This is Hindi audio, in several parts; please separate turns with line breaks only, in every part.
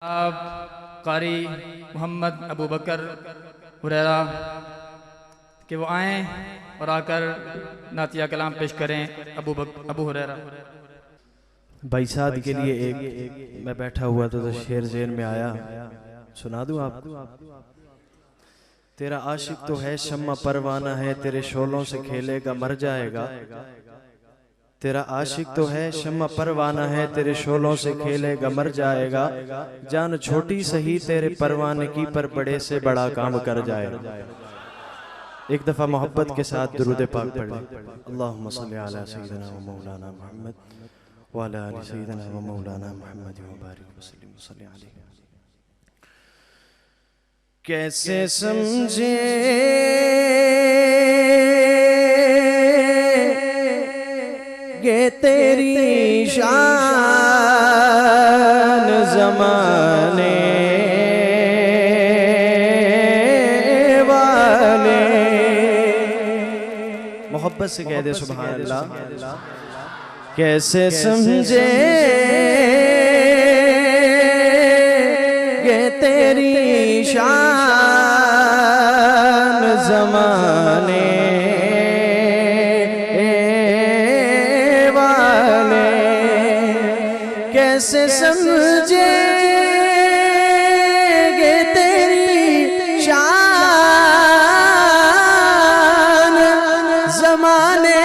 आप कारी मोहम्मद अबू बकर हुरैरा कि वो आएँ और आकर नातिया कलाम पेश करें। अबू हुरैरा।
भाई साहब के लिए एक मैं बैठा हुआ था तो शेर ज़हन में आया, सुना दूं आपको। तेरा आशिक तो है शम्मा परवाना है, तेरे शोलों से खेलेगा मर जाएगा। तेरा आशिक तो है शम्मा परवाना है, तेरे शोलों से खेलेगा मर जाएगा। जान छोटी सही तेरे परवाने की, पर बड़े से बड़ा काम कर जाएगा। एक दफा मोहब्बत के साथ दुरूद पाक पढ़ लें। अल्लाहुम्मा सल्ली अला सय्यिदिना व मौलाना मुहम्मद व अला आलि सय्यिदिना व मौलाना मुहम्मद व बारिक वसल्लिम सल्ली अलैहि। कैसे समझे ये तेरी शान ज़माने वाले। मोहब्बत से कह दे सुभान अल्लाह। कैसे समझे ये तेरी शान ज़माने कैसे समझेंगे तेरी शान ज़माने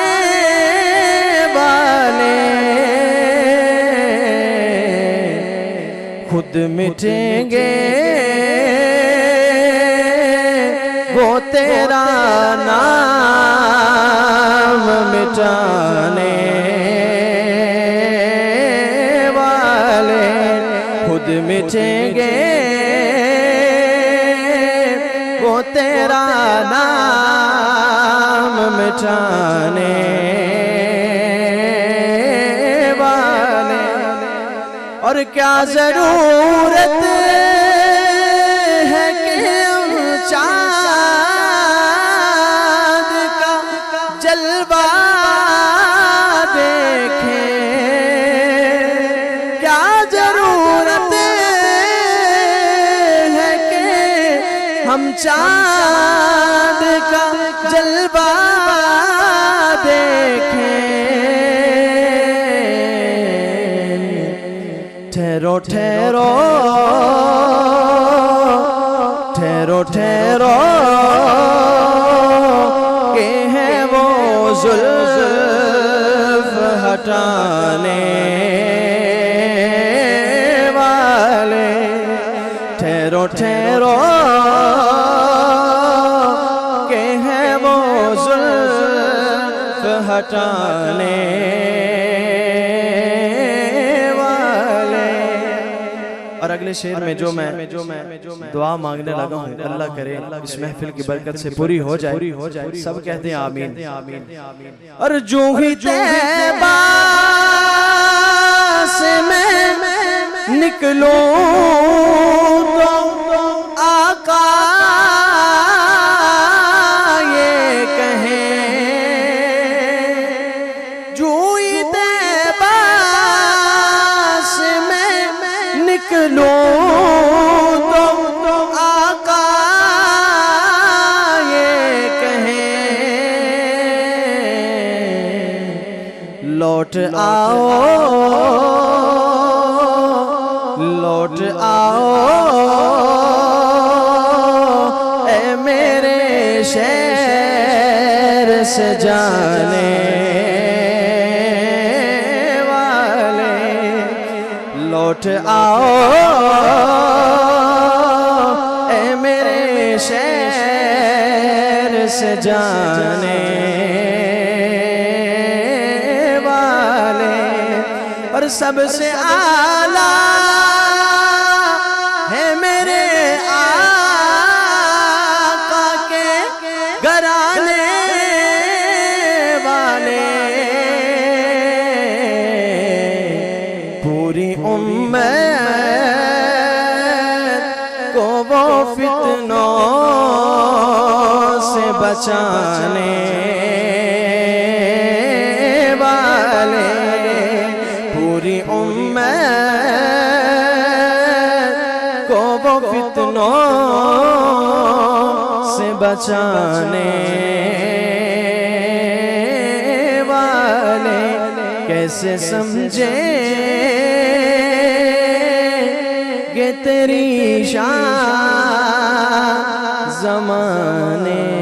वाले। खुद मिटेंगे वो तेरा नाम मिटाने, खुद मिटेंगे वो तेरा नाम मिटाने वाले। और क्या जरूरत है कि हम चाँद का जलवा देखें, क्या जरूरत है कि हम चाँद का जलवा देखें। ठहरो ठहरो ठहरो ठहरो के हैं वो जुल्फ हटाने वाले। ठहरो ठहरो के हैं वो जुल्फ हटाने वाले। और अगले शेर में जो मैं दुआ मांगने लगा हूँ, अल्लाह करे इस महफिल की बरकत से पूरी हो जाए। सब कहते हैं आमीन। और जो ही तैबा से मैं निकलूं तो आका ये कहें, जो ही तैबा से मैं निकलूं तो आका ये कहें, लौट आओ लौट आओ ए मेरे शहर से जाने वाले। लौट आओ ए मेरे शहर से जाने वाले। और सबसे आला है मेरे आका के घराने वाले। पूरी उम्मत को वो फितनों से बचाने वाले। पूरी उम्मत को वो फितनों से बचाने वाले कैसे समझे ये तेरी शान ज़माने